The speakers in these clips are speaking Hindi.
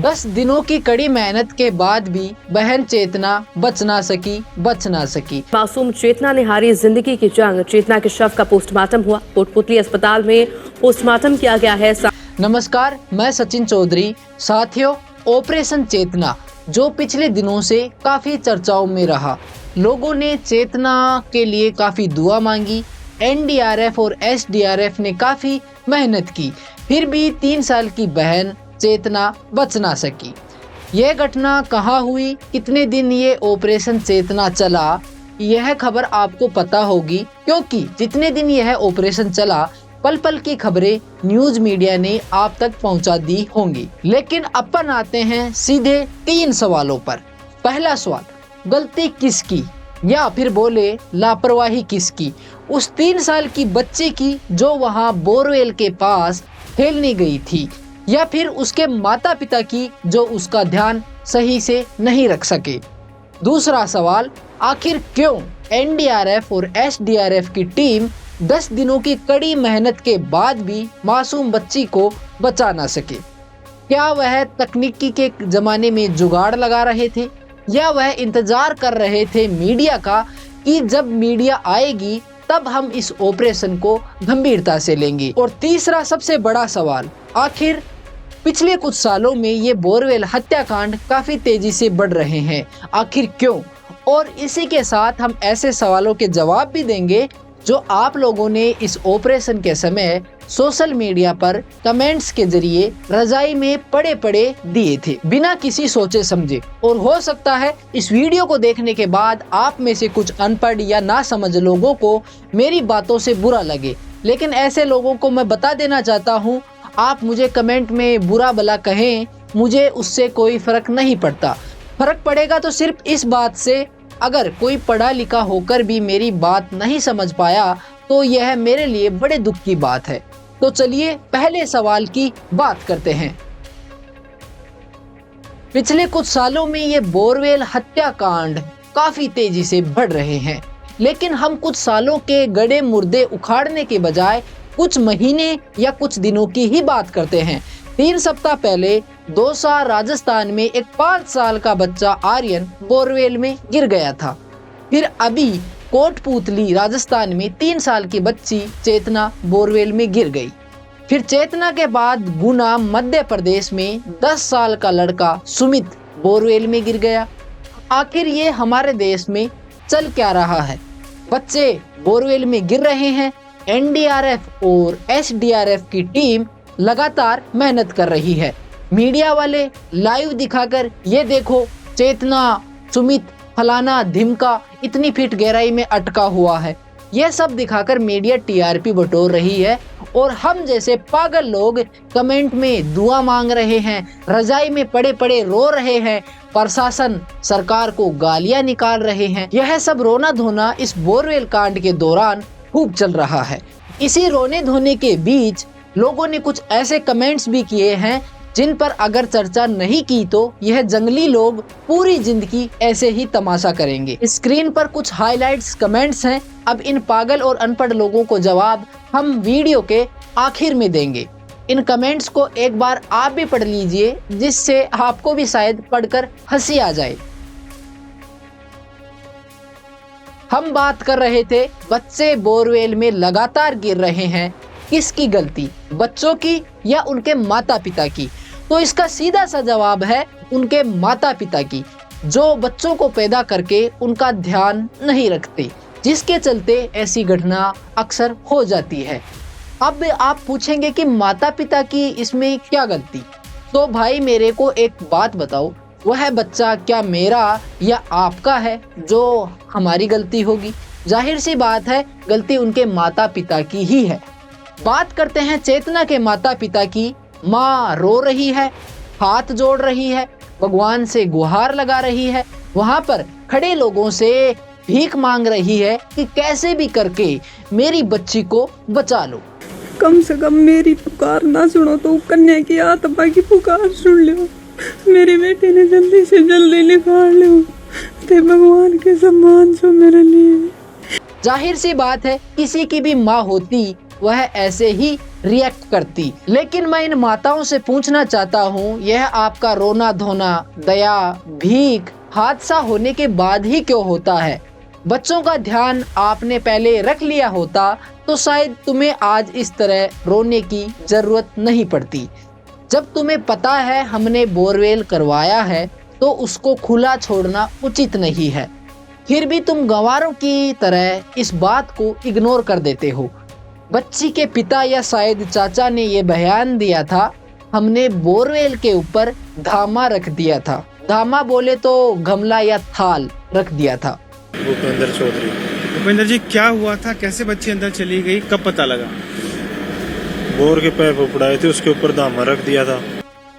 10 दिनों की कड़ी मेहनत के बाद भी बहन चेतना बच ना सकी। मासूम चेतना ने हारी जिंदगी की जंग। चेतना के शव का पोस्टमार्टम हुआ। कोटपुतली अस्पताल में पोस्टमार्टम किया गया है। नमस्कार, मैं सचिन चौधरी। साथियों, ऑपरेशन चेतना जो पिछले दिनों से काफी चर्चाओं में रहा। लोगों ने चेतना के लिए काफी दुआ मांगी। एनडीआरएफ और एसडीआरएफ ने काफी मेहनत की, फिर भी 3 साल की बहन चेतना बच ना सकी। यह घटना कहाँ हुई, कितने दिन ये ऑपरेशन चेतना चला, यह खबर आपको पता होगी, क्योंकि जितने दिन यह ऑपरेशन चला पल पल की खबरें न्यूज मीडिया ने आप तक पहुंचा दी होंगी। लेकिन अपन आते हैं सीधे 3 सवालों पर। पहला सवाल, गलती किसकी, या फिर बोले लापरवाही किसकी? उस 3 साल की बच्ची की जो वहां बोरवेल के पास खेलने गई थी, या फिर उसके माता पिता की जो उसका ध्यान सही से नहीं रख सके? दूसरा सवाल, आखिर क्यों एनडीआरएफ और एसडीआरएफ की टीम 10 दिनों की कड़ी मेहनत के बाद भी मासूम बच्ची को बचा ना सके? क्या वह तकनीकी के जमाने में जुगाड़ लगा रहे थे, या वह इंतजार कर रहे थे मीडिया का कि जब मीडिया आएगी तब हम इस ऑपरेशन को गंभीरता से लेंगे? और तीसरा सबसे बड़ा सवाल, आखिर पिछले कुछ सालों में ये बोरवेल हत्याकांड काफी तेजी से बढ़ रहे हैं, आखिर क्यों? और इसी के साथ हम ऐसे सवालों के जवाब भी देंगे जो आप लोगों ने इस ऑपरेशन के समय सोशल मीडिया पर कमेंट्स के जरिए रजाई में पड़े पड़े दिए थे, बिना किसी सोचे समझे। और हो सकता है इस वीडियो को देखने के बाद आप में से कुछ अनपढ़ या ना समझ लोगों को मेरी बातों से बुरा लगे, लेकिन ऐसे लोगों को मैं बता देना चाहता हूँ, आप मुझे कमेंट में बुरा भला कहें, मुझे उससे कोई फर्क नहीं पड़ता। फर्क पड़ेगा तो सिर्फ इस बात से, अगर कोई पढ़ा लिखा होकर भी मेरी बात नहीं समझ पाया तो यह मेरे लिए बड़े दुख की बात है। तो चलिए पहले सवाल की बात करते हैं। पिछले कुछ सालों में ये बोरवेल हत्याकांड काफी तेजी से बढ़ रहे हैं, लेकिन हम कुछ सालों के गड़े मुर्दे उखाड़ने के बजाय कुछ महीने या कुछ दिनों की ही बात करते हैं। 3 सप्ताह पहले दौसा राजस्थान में एक 5 साल का बच्चा आर्यन बोरवेल में गिर गया था। फिर अभी कोटपुतली राजस्थान में 3 साल की बच्ची चेतना बोरवेल में गिर गई। फिर चेतना के बाद गुना मध्य प्रदेश में 10 साल का लड़का सुमित बोरवेल में गिर गया। आखिर ये हमारे देश में चल क्या रहा है? बच्चे बोरवेल में गिर रहे हैं, एनडीआरएफ और एसडीआरएफ की टीम लगातार मेहनत कर रही है। मीडिया वाले लाइव दिखाकर ये देखो चेतना, सुमित, फलाना धिमका इतनी फीट गहराई में अटका हुआ है, यह सब दिखाकर मीडिया टीआरपी बटोर रही है। और हम जैसे पागल लोग कमेंट में दुआ मांग रहे हैं, रजाई में पड़े पड़े रो रहे हैं, प्रशासन सरकार को गालियां निकाल रहे हैं। यह सब रोना धोना इस बोरवेल कांड के दौरान खूब चल रहा है। इसी रोने धोने के बीच लोगों ने कुछ ऐसे कमेंट्स भी किए हैं जिन पर अगर चर्चा नहीं की तो यह जंगली लोग पूरी जिंदगी ऐसे ही तमाशा करेंगे। स्क्रीन पर कुछ हाइलाइट्स कमेंट्स हैं। अब इन पागल और अनपढ़ लोगों को जवाब हम वीडियो के आखिर में देंगे। इन कमेंट्स को एक बार आप भी पढ़ लीजिए, जिससे आपको भी शायद पढ़कर हंसी आ जाए। हम बात कर रहे थे बच्चे बोरवेल में लगातार गिर रहे हैं, किसकी गलती, बच्चों की या उनके माता पिता की? तो इसका सीधा सा जवाब है उनके माता पिता की, जो बच्चों को पैदा करके उनका ध्यान नहीं रखते, जिसके चलते ऐसी घटना अक्सर हो जाती है। अब आप पूछेंगे कि माता पिता की इसमें क्या गलती? तो भाई मेरे को एक बात बताओ, वह बच्चा क्या मेरा या आपका है जो हमारी गलती होगी? जाहिर सी बात है गलती उनके माता पिता की ही है। बात करते हैं चेतना के माता पिता की। माँ रो रही है, हाथ जोड़ रही है, भगवान से गुहार लगा रही है, वहाँ पर खड़े लोगों से भीख मांग रही है कि कैसे भी करके मेरी बच्ची को बचा लो। कम से कम मेरी पुकार ना सुनो तो कन्या की आत्मा की पुकार सुन लो, मेरी बेटी ने जल्दी से जल्दी निकाल लो, ते भगवान के सम्मान सो मेरे लिए। जाहिर सी बात है किसी की भी माँ होती वह ऐसे ही रिएक्ट करती। लेकिन मैं इन माताओं से पूछना चाहता हूँ, यह आपका रोना धोना, दया, भीख हादसा होने के बाद ही क्यों होता है? बच्चों का ध्यान आपने पहले रख लिया होता तो शायद तुम्हें आज इस तरह रोने की जरूरत नहीं पड़ती। जब तुम्हें पता है हमने बोरवेल करवाया है तो उसको खुला छोड़ना उचित नहीं है, फिर भी तुम गंवारों की तरह इस बात को इग्नोर कर देते हो। बच्ची के पिता या शायद चाचा ने ये बयान दिया था, हमने बोरवेल के ऊपर धामा रख दिया था। धामा बोले तो गमला या थाल रख दिया था। भूपेंद्र चौधरी। भूपेंद्र जी, क्या हुआ था? कैसे बच्ची अंदर चली गई? कब पता लगा? बोर के पैप उपड़ाए थे, उसके ऊपर धामा रख दिया था।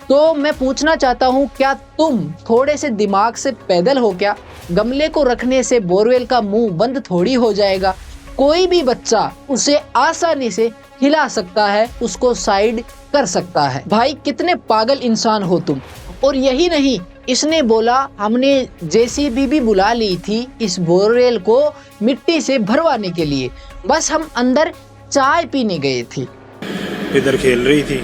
तो मैं पूछना चाहता हूँ, क्या तुम थोड़े से दिमाग से पैदल हो क्या? गमले को रखने से बोरवेल का मुंह बंद थोड़ी हो जाएगा। कोई भी बच्चा उसे आसानी से हिला सकता है, उसको साइड कर सकता है। भाई कितने पागल इंसान हो तुम। और यही नहीं, इसने बोला हमने जेसीबी भी बुला ली थी इस बोरवेल को मिट्टी से भरवाने के लिए, बस हम अंदर चाय पीने गए थे। इधर खेल रही थी,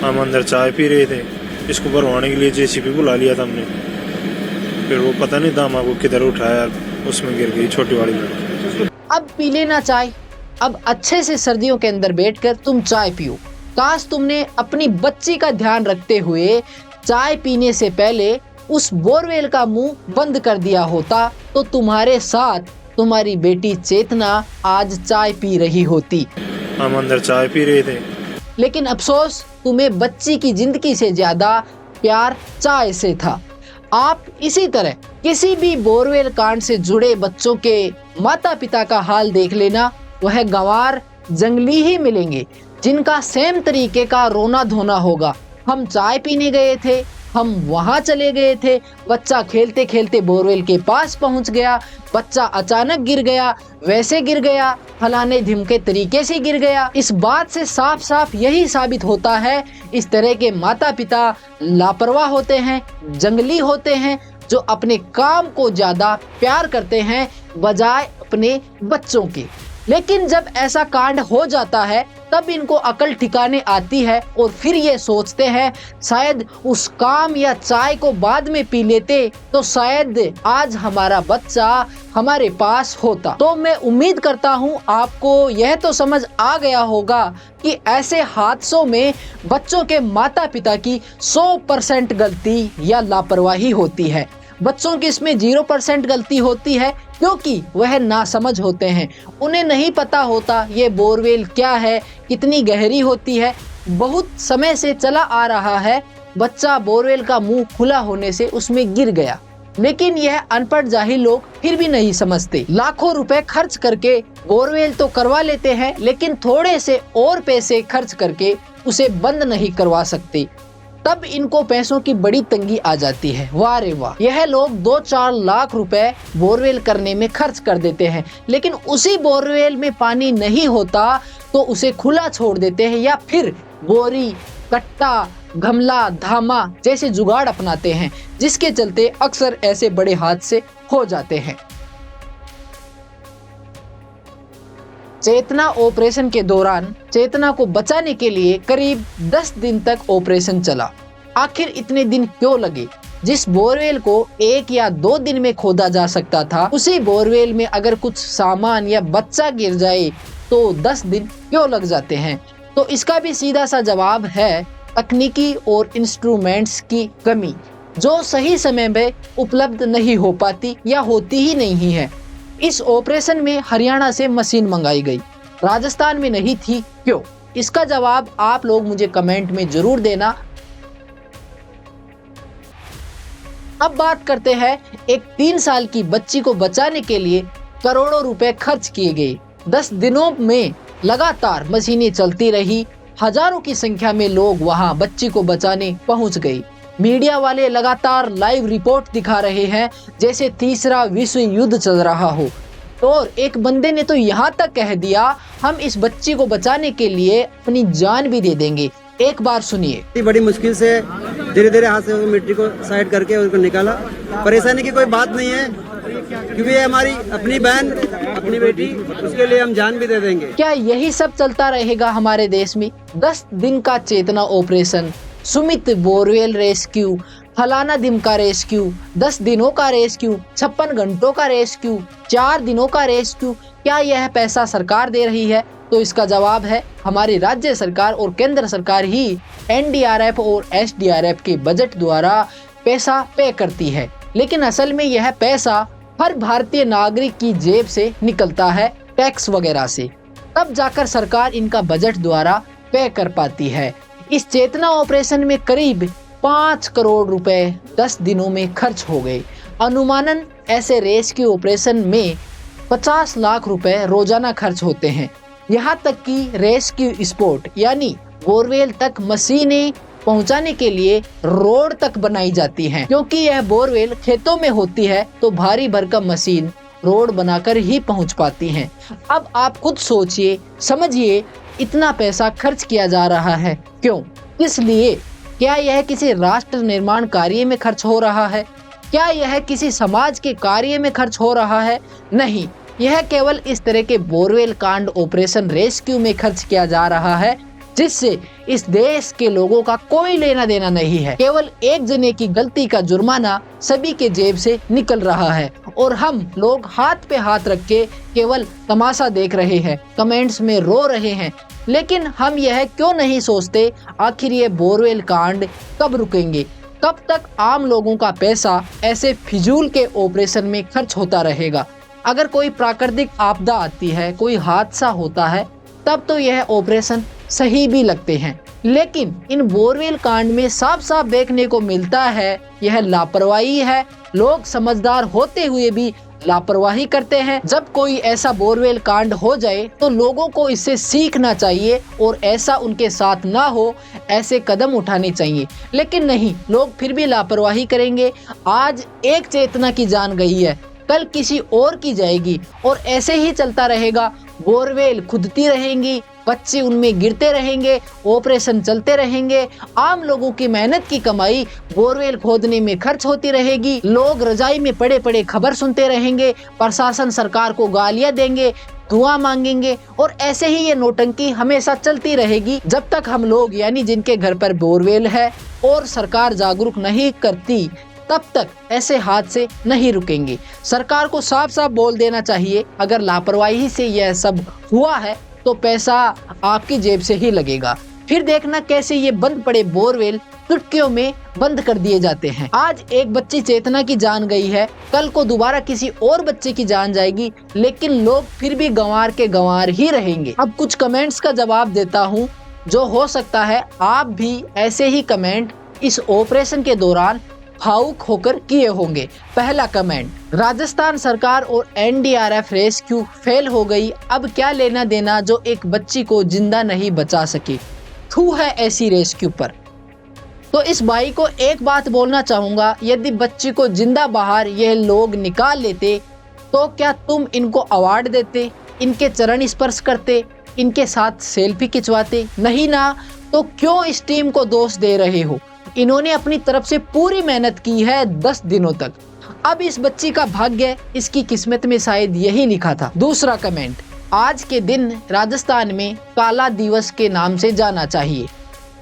हम अंदर चाय पी रहे थे, इसको भरवाने के लिए जेसीबी बुला लिया था हमने। फिर वो पता नहीं दामा को किधर उठाया, उसमें गिर गई छोटी वाली लड़की। अब पी लेना चाय, अब अच्छे से सर्दियों के अंदर बैठकर तुम चाय पियो। काश तुमने अपनी बच्ची का ध्यान रखते हुए चाय पीने से पहले उस बोरवेल का मुंह बंद कर दिया होता तो तुम्हारे साथ तुम्हारी बेटी चेतना आज चाय पी रही होती। हम अंदर चाय पी रहे थे। लेकिन अफसोस, तुम्हें बच्ची की जिंदगी से ज्यादा प्यार चाय से था। आप इसी तरह किसी भी बोरवेल कांड से जुड़े बच्चों के माता पिता का हाल देख लेना, वह गंवार जंगली ही मिलेंगे जिनका सेम तरीके का रोना धोना होगा। हम चाय पीने गए थे, हम वहां चले गए थे, बच्चा खेलते खेलते बोरवेल के पास पहुंच गया, बच्चा अचानक गिर गया, वैसे गिर गया, फलाने ढिमके तरीके से गिर गया। इस बात से साफ साफ यही साबित होता है, इस तरह के माता पिता लापरवाह होते हैं, जंगली होते हैं, जो अपने काम को ज्यादा प्यार करते हैं बजाय अपने बच्चों के। लेकिन जब ऐसा कांड हो जाता है तब इनको अकल ठिकाने आती है और फिर ये सोचते हैं शायद उस काम या चाय को बाद में पी लेते तो शायद आज हमारा बच्चा हमारे पास होता। तो मैं उम्मीद करता हूँ आपको यह तो समझ आ गया होगा कि ऐसे हादसों में बच्चों के माता पिता की 100% गलती या लापरवाही होती है। बच्चों की इसमें 0% गलती होती है क्योंकि वह नासमझ होते हैं, उन्हें नहीं पता होता ये बोरवेल क्या है, कितनी गहरी होती है। बहुत समय से चला आ रहा है, बच्चा बोरवेल का मुंह खुला होने से उसमें गिर गया, लेकिन यह अनपढ़ जाहिल लोग फिर भी नहीं समझते। लाखों रुपए खर्च करके बोरवेल तो करवा लेते हैं, लेकिन थोड़े से और पैसे खर्च करके उसे बंद नहीं करवा सकते। तब इनको पैसों की बड़ी तंगी आ जाती है। वाह रे वाह, यह लोग 2-4 लाख रुपए बोरवेल करने में खर्च कर देते हैं, लेकिन उसी बोरवेल में पानी नहीं होता तो उसे खुला छोड़ देते हैं या फिर बोरी, कट्टा, गमला, धामा जैसे जुगाड़ अपनाते हैं, जिसके चलते अक्सर ऐसे बड़े हादसे हो जाते हैं। चेतना ऑपरेशन के दौरान चेतना को बचाने के लिए करीब 10 दिन तक ऑपरेशन चला। आखिर इतने दिन क्यों लगे? जिस बोरवेल को 1 या 2 दिन में खोदा जा सकता था, उसी बोरवेल में अगर कुछ सामान या बच्चा गिर जाए तो 10 दिन क्यों लग जाते हैं? तो इसका भी सीधा सा जवाब है तकनीकी और इंस्ट्रूमेंट्स की कमी, जो सही समय में उपलब्ध नहीं हो पाती या होती ही नहीं है। इस ऑपरेशन में हरियाणा से मशीन मंगाई गई, राजस्थान में नहीं थी, क्यों? इसका जवाब आप लोग मुझे कमेंट में जरूर देना। अब बात करते हैं एक 3 साल की बच्ची को बचाने के लिए करोड़ों रुपए खर्च किए गए। 10 दिनों में लगातार मशीनें चलती रही, हजारों की संख्या में लोग वहां बच्ची को बचाने पहुंच गए। मीडिया वाले लगातार लाइव रिपोर्ट दिखा रहे हैं जैसे तीसरा विश्व युद्ध चल रहा हो, और एक बंदे ने तो यहाँ तक कह दिया हम इस बच्ची को बचाने के लिए अपनी जान भी दे देंगे। एक बार सुनिए। बड़ी मुश्किल से धीरे धीरे हाथ से मिट्टी को साइड करके उसको निकाला। परेशानी की कोई बात नहीं है क्योंकि ये हमारी अपनी बहन अपनी बेटी, उसके लिए हम जान भी दे देंगे। क्या यही सब चलता रहेगा हमारे देश में? 10 दिन का चेतना ऑपरेशन, सुमित बोरवेल रेस्क्यू, फलाना दिन का रेस्क्यू, 10 दिनों का रेस्क्यू, 56 घंटों का रेस्क्यू, 4 दिनों का रेस्क्यू। क्या यह पैसा सरकार दे रही है? तो इसका जवाब है हमारी राज्य सरकार और केंद्र सरकार ही एनडीआरएफ और एसडीआरएफ के बजट द्वारा पैसा पे करती है। लेकिन असल में यह पैसा हर भारतीय नागरिक की जेब से निकलता है, टैक्स वगैरह से, तब जाकर सरकार इनका बजट द्वारा पे कर पाती है। इस चेतना ऑपरेशन में करीब 5 करोड़ रुपए 10 दिनों में खर्च हो गए। अनुमानन ऐसे रेस्क्यू ऑपरेशन में 50 लाख रुपए रोजाना खर्च होते हैं। यहाँ तक कि रेस्क्यू स्पॉट यानी बोरवेल तक मशीनें पहुंचाने के लिए रोड तक बनाई जाती हैं, क्योंकि यह बोरवेल खेतों में होती है तो भारी भरकम मशीन रोड बनाकर ही पहुंच पाती हैं। अब आप खुद सोचिए, समझिए, इतना पैसा खर्च किया जा रहा है क्यों, किस लिए? क्या यह किसी राष्ट्र निर्माण कार्य में खर्च हो रहा है? क्या यह किसी समाज के कार्य में खर्च हो रहा है? नहीं, यह केवल इस तरह के बोरवेल कांड ऑपरेशन रेस्क्यू में खर्च किया जा रहा है जिससे इस देश के लोगों का कोई लेना देना नहीं है। केवल एक जने की गलती का जुर्माना सभी के जेब से निकल रहा है और हम लोग हाथ पे हाथ रख के केवल तमाशा देख रहे हैं, कमेंट्स में रो रहे हैं। लेकिन हम यह क्यों नहीं सोचते आखिर ये बोरवेल कांड कब रुकेंगे? कब तक आम लोगों का पैसा ऐसे फिजूल के ऑपरेशन में खर्च होता रहेगा? अगर कोई प्राकृतिक आपदा आती है, कोई हादसा होता है, तब तो यह ऑपरेशन सही भी लगते हैं। लेकिन इन बोरवेल कांड में साफ साफ देखने को मिलता है यह लापरवाही है। लोग समझदार होते हुए भी लापरवाही करते हैं। जब कोई ऐसा बोरवेल कांड हो जाए तो लोगों को इससे सीखना चाहिए और ऐसा उनके साथ ना हो, ऐसे कदम उठाने चाहिए। लेकिन नहीं, लोग फिर भी लापरवाही करेंगे। आज एक चेतना की जान गई है, कल किसी और की जाएगी और ऐसे ही चलता रहेगा। बोरवेल खुदती रहेंगी, बच्चे उनमें गिरते रहेंगे, ऑपरेशन चलते रहेंगे, आम लोगों की मेहनत की कमाई बोरवेल खोदने में खर्च होती रहेगी। लोग रजाई में पड़े पड़े खबर सुनते रहेंगे, प्रशासन सरकार को गालियां देंगे, दुआ मांगेंगे और ऐसे ही ये नौटंकी हमेशा चलती रहेगी जब तक हम लोग यानी जिनके घर पर बोरवेल है और सरकार जागरूक नहीं करती, तब तक ऐसे हादसे नहीं रुकेंगे। सरकार को साफ साफ बोल देना चाहिए, अगर लापरवाही से यह सब हुआ है तो पैसा आपकी जेब से ही लगेगा। फिर देखना कैसे ये बंद पड़े बोरवेल चुटकियों में बंद कर दिए जाते हैं। आज एक बच्ची चेतना की जान गई है, कल को दोबारा किसी और बच्चे की जान जाएगी, लेकिन लोग फिर भी गंवार के गंवार ही रहेंगे। अब कुछ कमेंट्स का जवाब देता हूँ, जो हो सकता है आप भी ऐसे ही कमेंट इस ऑपरेशन के दौरान भावुक होकर किए होंगे। पहला कमेंट, राजस्थान सरकार और एनडीआरएफ रेस्क्यू फेल हो गई, अब क्या लेना देना जो एक बच्ची को जिंदा नहीं बचा सके। थू है ऐसी रेस्क्यू पर। तो इस भाई को एक बात बोलना चाहूंगा, यदि बच्ची को जिंदा बाहर यह लोग निकाल लेते तो क्या तुम इनको अवार्ड देते, इनके चरण स्पर्श करते, इनके साथ सेल्फी खिंचवाते? नहीं ना, तो क्यों इस टीम को दोष दे रहे हो? इन्होंने अपनी तरफ से पूरी मेहनत की है 10 दिनों तक। अब इस बच्ची का भाग्य, इसकी किस्मत में शायद यही लिखा था। दूसरा कमेंट, आज के दिन राजस्थान में काला दिवस के नाम से जाना चाहिए।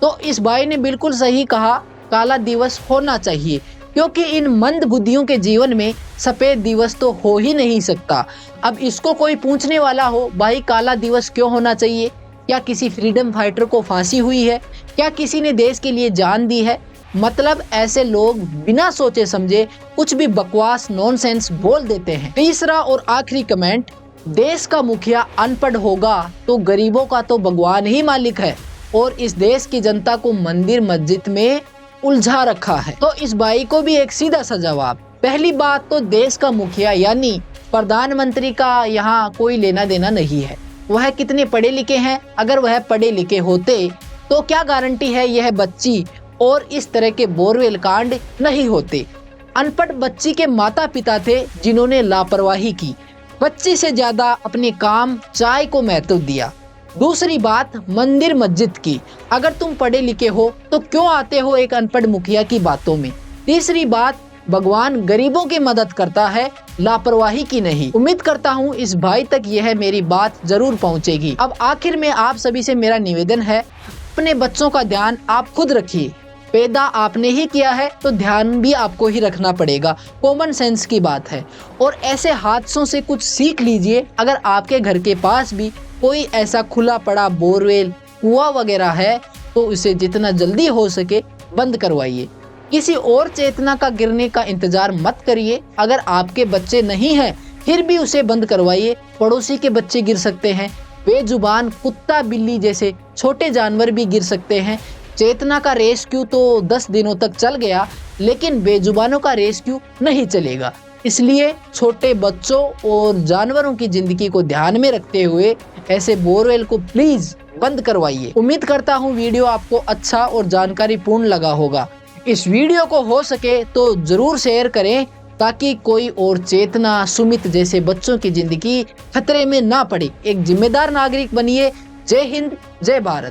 तो इस भाई ने बिल्कुल सही कहा, काला दिवस होना चाहिए, क्योंकि इन मंद बुद्धियों के जीवन में सफेद दिवस तो हो ही नहीं सकता। अब इसको कोई पूछने वाला हो, भाई काला दिवस क्यों होना चाहिए? क्या किसी फ्रीडम फाइटर को फांसी हुई है? क्या किसी ने देश के लिए जान दी है? मतलब ऐसे लोग बिना सोचे समझे कुछ भी बकवास नॉनसेंस बोल देते हैं। तीसरा और आखिरी कमेंट, देश का मुखिया अनपढ़ होगा तो गरीबों का तो भगवान ही मालिक है और इस देश की जनता को मंदिर मस्जिद में उलझा रखा है। तो इस भाई को भी एक सीधा सा जवाब। पहली बात तो देश का मुखिया यानी प्रधानमंत्री का यहाँ कोई लेना देना नहीं है। वह कितने पढ़े लिखे हैं? अगर वह पढ़े लिखे होते तो क्या गारंटी है यह बच्ची और इस तरह के बोरवेल कांड नहीं होते। अनपढ़ बच्ची के माता पिता थे जिन्होंने लापरवाही की, बच्ची से ज्यादा अपने काम चाय को महत्व दिया। दूसरी बात मंदिर मस्जिद की, अगर तुम पढ़े लिखे हो तो क्यों आते हो एक अनपढ़ मुखिया की बातों में। तीसरी बात, भगवान गरीबों की मदद करता है, लापरवाही की नहीं। उम्मीद करता हूँ इस भाई तक यह मेरी बात जरूर पहुँचेगी। अब आखिर में आप सभी से मेरा निवेदन है, अपने बच्चों का ध्यान आप खुद रखिए। पैदा आपने ही किया है तो ध्यान भी आपको ही रखना पड़ेगा, कॉमन सेंस की बात है। और ऐसे हादसों से कुछ सीख लीजिए। अगर आपके घर के पास भी कोई ऐसा खुला पड़ा बोरवेल, कुआं वगैरह है तो उसे जितना जल्दी हो सके बंद करवाइए। किसी और चेतना का गिरने का इंतजार मत करिए। अगर आपके बच्चे नहीं हैं फिर भी उसे बंद करवाइए। पड़ोसी के बच्चे गिर सकते हैं, बेजुबान कुत्ता बिल्ली जैसे छोटे जानवर भी गिर सकते हैं। चेतना का रेस्क्यू तो 10 दिनों तक चल गया, लेकिन बेजुबानों का रेस्क्यू नहीं चलेगा। इसलिए छोटे बच्चों और जानवरों की जिंदगी को ध्यान में रखते हुए ऐसे बोरवेल को प्लीज बंद करवाइए। उम्मीद करता हूँ वीडियो आपको अच्छा और जानकारीपूर्ण लगा होगा। इस वीडियो को हो सके तो जरूर शेयर करें ताकि कोई और चेतना, सुमित जैसे बच्चों की जिंदगी खतरे में ना पड़े। एक जिम्मेदार नागरिक बनिए। जय हिंद, जय भारत।